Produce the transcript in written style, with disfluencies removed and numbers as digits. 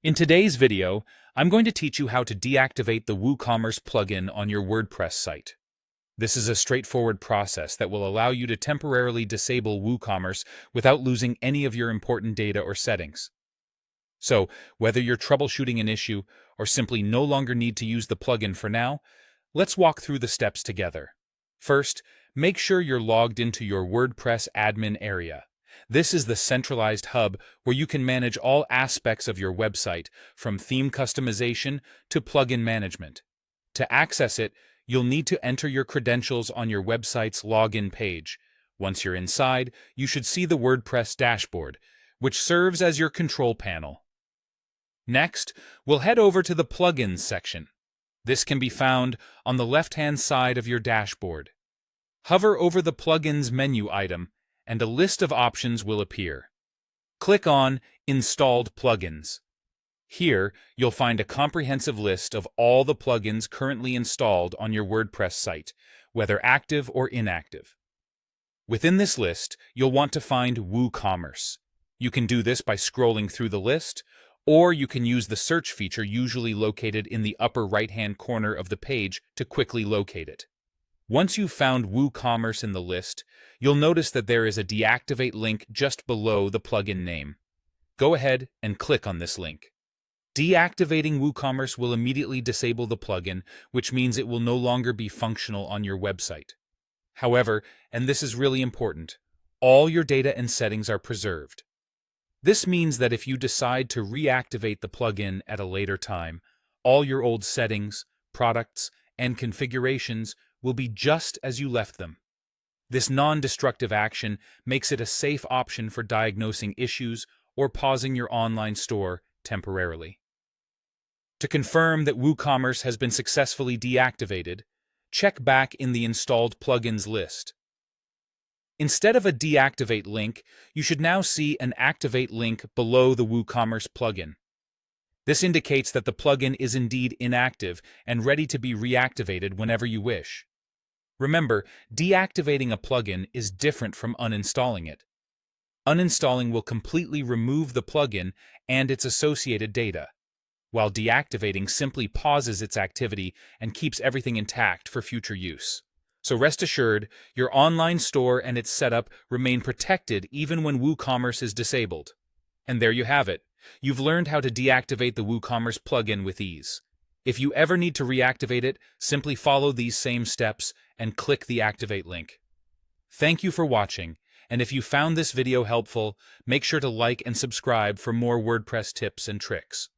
In today's video, I'm going to teach you how to deactivate the WooCommerce plugin on your WordPress site. This is a straightforward process that will allow you to temporarily disable WooCommerce without losing any of your important data or settings. So, whether you're troubleshooting an issue or simply no longer need to use the plugin for now, let's walk through the steps together. First, make sure you're logged into your WordPress admin area. This is the centralized hub where you can manage all aspects of your website, from theme customization to plugin management. To access it, you'll need to enter your credentials on your website's login page. Once you're inside, you should see the WordPress dashboard, which serves as your control panel. Next, we'll head over to the Plugins section. This can be found on the left-hand side of your dashboard. Hover over the Plugins menu item, and a list of options will appear. Click on Installed Plugins. Here, you'll find a comprehensive list of all the plugins currently installed on your WordPress site, whether active or inactive. Within this list, you'll want to find WooCommerce. You can do this by scrolling through the list, or you can use the search feature usually located in the upper right-hand corner of the page to quickly locate it. Once you've found WooCommerce in the list, you'll notice that there is a deactivate link just below the plugin name. Go ahead and click on this link. Deactivating WooCommerce will immediately disable the plugin, which means it will no longer be functional on your website. However, and this is really important, all your data and settings are preserved. This means that if you decide to reactivate the plugin at a later time, all your old settings, products, and configurations will be just as you left them. This non-destructive action makes it a safe option for diagnosing issues or pausing your online store temporarily. To confirm that WooCommerce has been successfully deactivated, check back in the installed plugins list. Instead of a deactivate link, you should now see an activate link below the WooCommerce plugin. This indicates that the plugin is indeed inactive and ready to be reactivated whenever you wish. Remember, deactivating a plugin is different from uninstalling it. Uninstalling will completely remove the plugin and its associated data, while deactivating simply pauses its activity and keeps everything intact for future use. So rest assured, your online store and its setup remain protected even when WooCommerce is disabled. And there you have it. You've learned how to deactivate the WooCommerce plugin with ease. If you ever need to reactivate it, simply follow these same steps and click the Activate link. Thank you for watching, and if you found this video helpful, make sure to like and subscribe for more WordPress tips and tricks.